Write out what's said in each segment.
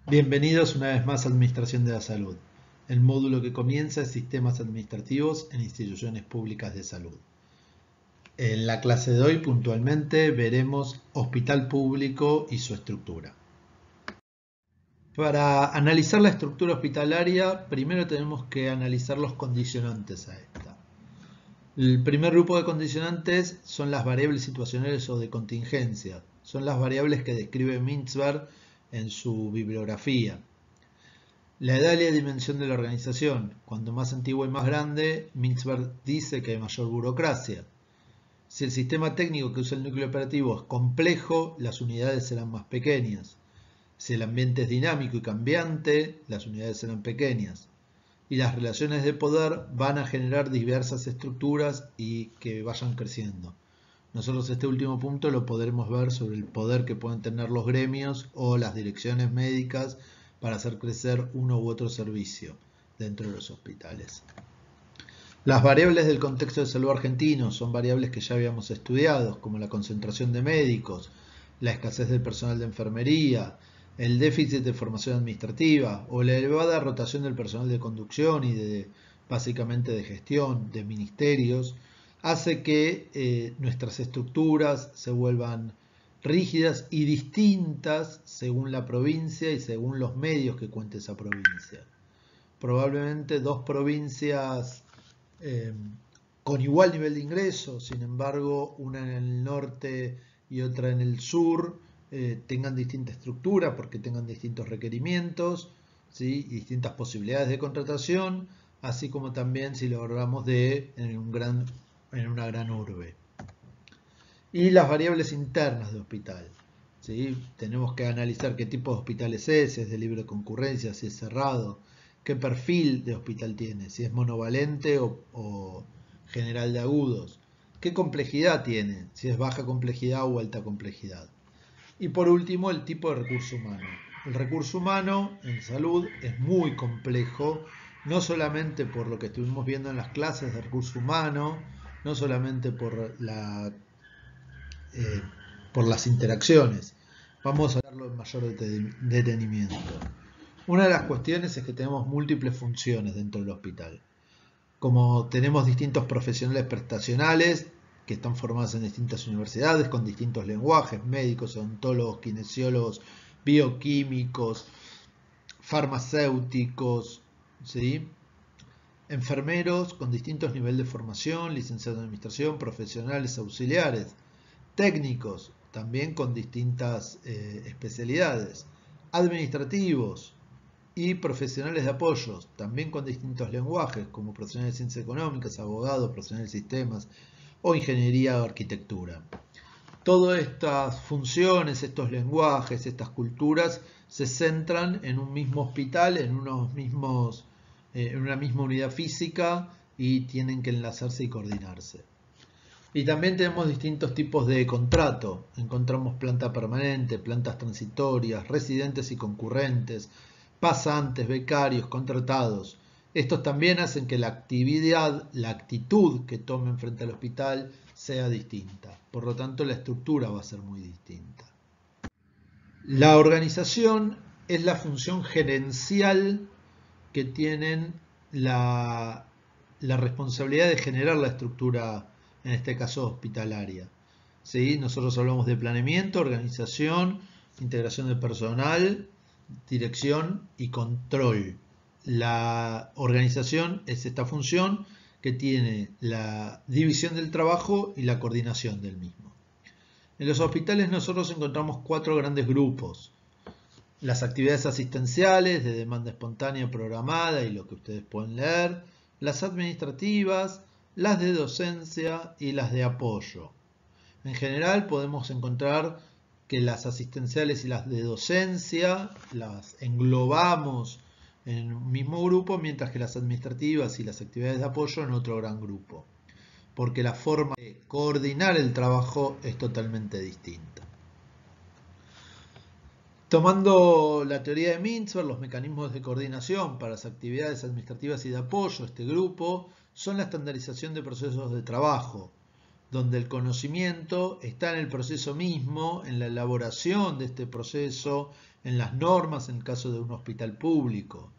Bienvenidos una vez más a Administración de la Salud. El módulo que comienza es Sistemas Administrativos en Instituciones Públicas de Salud. En la clase de hoy puntualmente veremos hospital público y su estructura. Para analizar la estructura hospitalaria, primero tenemos que analizar los condicionantes a esta. El primer grupo de condicionantes son las variables situacionales o de contingencia. Son las variables que describe Mintzberg en su bibliografía. La edad y la dimensión de la organización. Cuanto más antiguo y más grande, Mintzberg dice que hay mayor burocracia. Si el sistema técnico que usa el núcleo operativo es complejo, las unidades serán más pequeñas. Si el ambiente es dinámico y cambiante, las unidades serán pequeñas. Y las relaciones de poder van a generar diversas estructuras y que vayan creciendo. Nosotros este último punto lo podremos ver sobre el poder que pueden tener los gremios o las direcciones médicas para hacer crecer uno u otro servicio dentro de los hospitales. Las variables del contexto de salud argentino son variables que ya habíamos estudiado, como la concentración de médicos, la escasez del personal de enfermería, el déficit de formación administrativa o la elevada rotación del personal de conducción y básicamente de gestión de ministerios, hace que nuestras estructuras se vuelvan rígidas y distintas según la provincia y según los medios que cuente esa provincia. Probablemente dos provincias con igual nivel de ingresos, sin embargo, una en el norte y otra en el sur, tengan distinta estructura porque tengan distintos requerimientos, ¿sí? Y distintas posibilidades de contratación, así como también si lo hablamos en una gran urbe. Y las variables internas de hospital. ¿Sí? Tenemos que analizar qué tipo de hospital es ese, si es de libre concurrencia, si es cerrado, qué perfil de hospital tiene, si es monovalente o general de agudos, qué complejidad tiene, si es baja complejidad o alta complejidad. Y por último, el tipo de recurso humano. El recurso humano en salud es muy complejo, no solamente por lo que estuvimos viendo en las clases de recurso humano, no solamente por las interacciones. Vamos a verlo en mayor detenimiento. Una de las cuestiones es que tenemos múltiples funciones dentro del hospital. Como tenemos distintos profesionales prestacionales que están formados en distintas universidades con distintos lenguajes, médicos, odontólogos, kinesiólogos, bioquímicos, farmacéuticos, ¿sí? Enfermeros con distintos niveles de formación, licenciados en administración, profesionales auxiliares, técnicos también con distintas especialidades, administrativos y profesionales de apoyo, también con distintos lenguajes, como profesionales de ciencias económicas, abogados, profesionales de sistemas o ingeniería o arquitectura. Todas estas funciones, estos lenguajes, estas culturas se centran en un mismo hospital, en una misma unidad física y tienen que enlazarse y coordinarse. Y también tenemos distintos tipos de contrato. Encontramos planta permanente, plantas transitorias, residentes y concurrentes, pasantes, becarios, contratados. Estos también hacen que la actividad, la actitud que tomen frente al hospital sea distinta. Por lo tanto, la estructura va a ser muy distinta. La organización es la función gerencial que tienen la responsabilidad de generar la estructura, en este caso hospitalaria. ¿Sí? Nosotros hablamos de planeamiento, organización, integración de personal, dirección y control. La organización es esta función que tiene la división del trabajo y la coordinación del mismo. En los hospitales nosotros encontramos 4 grandes grupos. Las actividades asistenciales de demanda espontánea programada y lo que ustedes pueden leer, las administrativas, las de docencia y las de apoyo. En general podemos encontrar que las asistenciales y las de docencia las englobamos en un mismo grupo, mientras que las administrativas y las actividades de apoyo en otro gran grupo, porque la forma de coordinar el trabajo es totalmente distinta. Tomando la teoría de Mintzberg, los mecanismos de coordinación para las actividades administrativas y de apoyo a este grupo son la estandarización de procesos de trabajo, donde el conocimiento está en el proceso mismo, en la elaboración de este proceso, en las normas en el caso de un hospital público,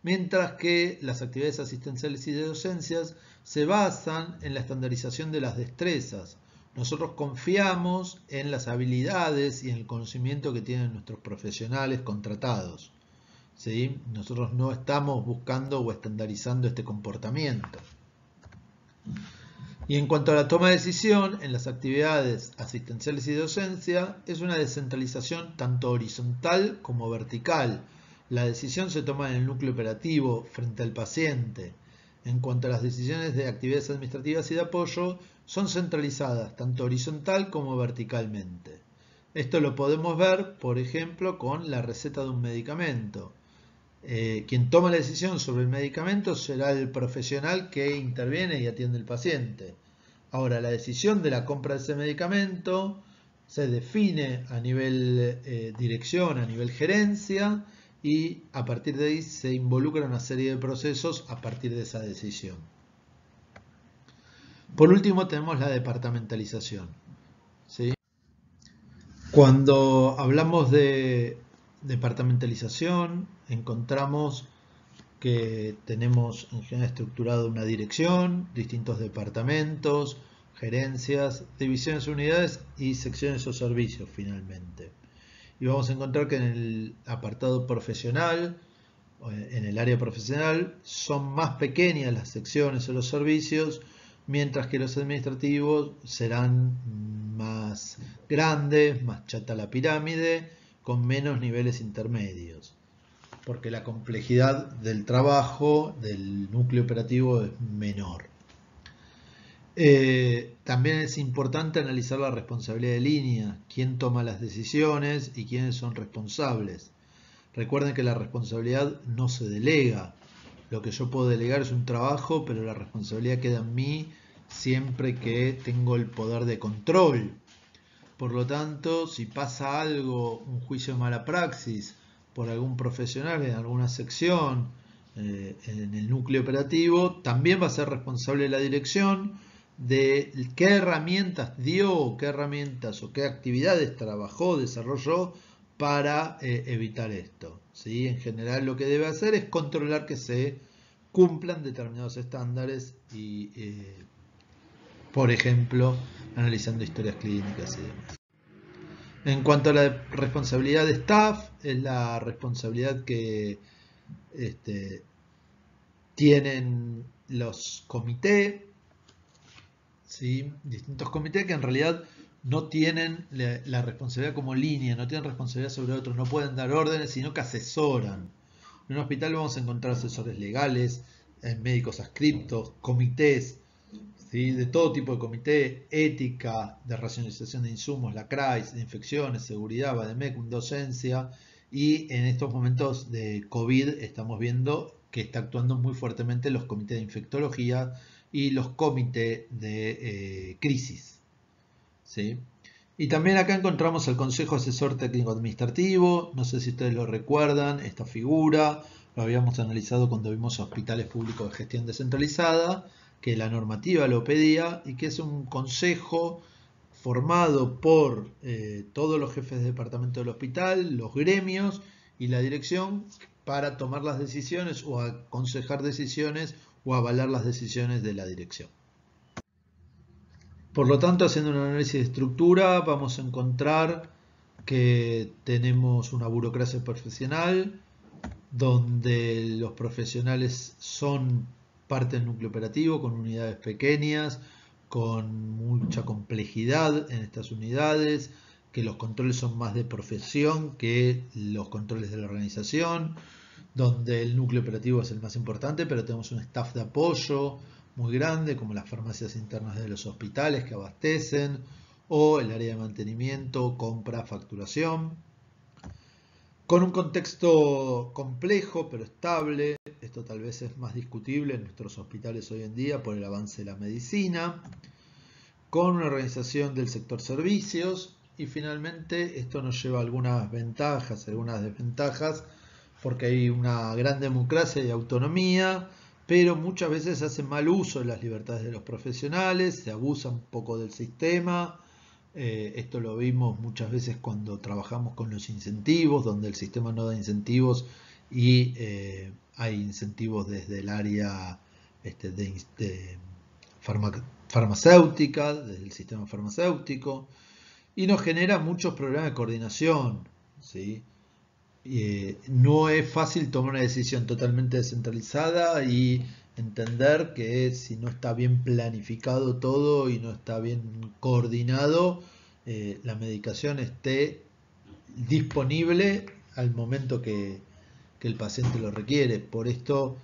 mientras que las actividades asistenciales y de docencias se basan en la estandarización de las destrezas. Nosotros confiamos en las habilidades y en el conocimiento que tienen nuestros profesionales contratados, ¿sí? Nosotros no estamos buscando o estandarizando este comportamiento. Y en cuanto a la toma de decisión, en las actividades asistenciales y de docencia, es una descentralización tanto horizontal como vertical. La decisión se toma en el núcleo operativo frente al paciente. En cuanto a las decisiones de actividades administrativas y de apoyo, son centralizadas tanto horizontal como verticalmente. Esto lo podemos ver, por ejemplo, con la receta de un medicamento. Quien toma la decisión sobre el medicamento será el profesional que interviene y atiende al paciente. Ahora, la decisión de la compra de ese medicamento se define a nivel dirección, a nivel gerencia, y a partir de ahí se involucra una serie de procesos a partir de esa decisión. Por último, tenemos la departamentalización, ¿sí? Cuando hablamos de departamentalización, encontramos que tenemos en general estructurado una dirección, distintos departamentos, gerencias, divisiones, unidades y secciones o servicios finalmente. Y vamos a encontrar que en el apartado profesional, en el área profesional, son más pequeñas las secciones o los servicios, mientras que los administrativos serán más grandes, más chata la pirámide, con menos niveles intermedios, porque la complejidad del trabajo del núcleo operativo es menor. También es importante analizar la responsabilidad de línea, quién toma las decisiones y quiénes son responsables. Recuerden que la responsabilidad no se delega. Lo que yo puedo delegar es un trabajo, pero la responsabilidad queda en mí siempre que tengo el poder de control. Por lo tanto, si pasa algo, un juicio de mala praxis por algún profesional en alguna sección, en el núcleo operativo, también va a ser responsable la dirección de qué herramientas dio, qué herramientas o qué actividades trabajó, desarrolló para evitar esto, ¿sí? En general lo que debe hacer es controlar que se cumplan determinados estándares y, por ejemplo, analizando historias clínicas y demás. En cuanto a la responsabilidad de staff, es la responsabilidad que tienen los comités, ¿sí? Distintos comités que en realidad no tienen la responsabilidad como línea, no tienen responsabilidad sobre otros, no pueden dar órdenes, sino que asesoran. En un hospital vamos a encontrar asesores legales, médicos adscriptos, comités, ¿sí? De todo tipo de comité, ética, de racionalización de insumos, la CRAIS, de infecciones, seguridad, Bademec, docencia, y en estos momentos de COVID estamos viendo que está actuando muy fuertemente los comités de infectología y los comités de crisis, ¿sí? Y también acá encontramos el Consejo Asesor Técnico Administrativo, no sé si ustedes lo recuerdan, esta figura, lo habíamos analizado cuando vimos hospitales públicos de gestión descentralizada, que la normativa lo pedía y que es un consejo formado por todos los jefes de departamento del hospital, los gremios y la dirección para tomar las decisiones o aconsejar decisiones o avalar las decisiones de la dirección. Por lo tanto, haciendo un análisis de estructura, vamos a encontrar que tenemos una burocracia profesional, donde los profesionales son parte del núcleo operativo, con unidades pequeñas, con mucha complejidad en estas unidades, que los controles son más de profesión que los controles de la organización, donde el núcleo operativo es el más importante, pero tenemos un staff de apoyo muy grande, como las farmacias internas de los hospitales que abastecen, o el área de mantenimiento, compra, facturación. Con un contexto complejo pero estable, esto tal vez es más discutible en nuestros hospitales hoy en día por el avance de la medicina, con una organización del sector servicios, y finalmente esto nos lleva a algunas ventajas, algunas desventajas, porque hay una gran democracia y autonomía, pero muchas veces se hace mal uso de las libertades de los profesionales, se abusa un poco del sistema, Esto lo vimos muchas veces cuando trabajamos con los incentivos, donde el sistema no da incentivos y hay incentivos desde el área de farmacéutica, desde el sistema farmacéutico, y nos genera muchos problemas de coordinación, ¿sí? No es fácil tomar una decisión totalmente descentralizada y entender que si no está bien planificado todo y no está bien coordinado, la medicación esté disponible al momento que el paciente lo requiere. Por esto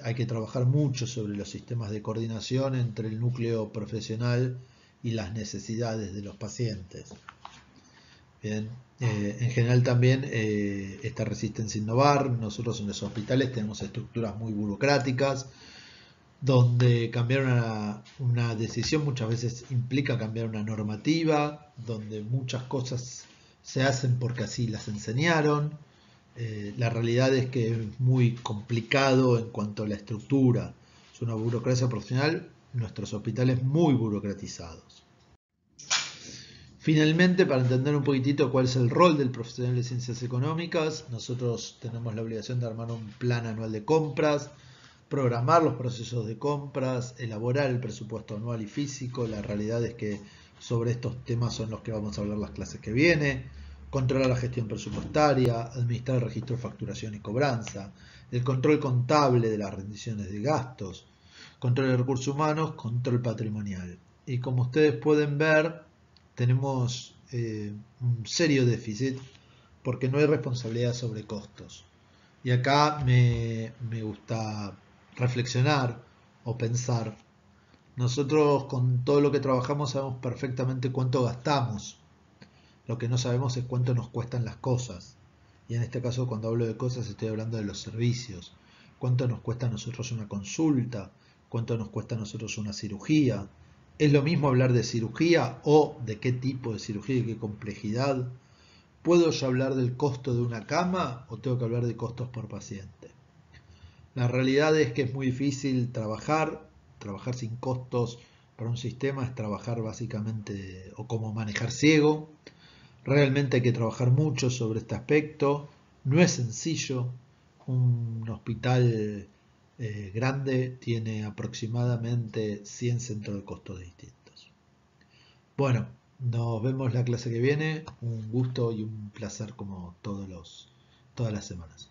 hay que trabajar mucho sobre los sistemas de coordinación entre el núcleo profesional y las necesidades de los pacientes. Bien, en general también esta resistencia a innovar. Nosotros en los hospitales tenemos estructuras muy burocráticas, donde cambiar una decisión muchas veces implica cambiar una normativa, donde muchas cosas se hacen porque así las enseñaron. La realidad es que es muy complicado en cuanto a la estructura. Es una burocracia profesional, nuestros hospitales muy burocratizados. Finalmente, para entender un poquitito cuál es el rol del profesional de ciencias económicas, nosotros tenemos la obligación de armar un plan anual de compras, programar los procesos de compras, elaborar el presupuesto anual y físico. La realidad es que sobre estos temas son los que vamos a hablar las clases que viene. Controlar la gestión presupuestaria, administrar el registro de facturación y cobranza, el control contable de las rendiciones de gastos, control de recursos humanos, control patrimonial. Y como ustedes pueden ver, tenemos un serio déficit porque no hay responsabilidad sobre costos. Y acá me gusta reflexionar o pensar. Nosotros con todo lo que trabajamos sabemos perfectamente cuánto gastamos. Lo que no sabemos es cuánto nos cuestan las cosas. Y en este caso, cuando hablo de cosas, estoy hablando de los servicios. Cuánto nos cuesta a nosotros una consulta, cuánto nos cuesta a nosotros una cirugía. ¿Es lo mismo hablar de cirugía o de qué tipo de cirugía y qué complejidad? ¿Puedo yo hablar del costo de una cama o tengo que hablar de costos por paciente? La realidad es que es muy difícil trabajar sin costos para un sistema es trabajar básicamente o como manejar ciego. Realmente hay que trabajar mucho sobre este aspecto. No es sencillo. Un hospital grande tiene aproximadamente 100 centros de costos distintos. Bueno, nos vemos la clase que viene. Un gusto y un placer como todas las semanas.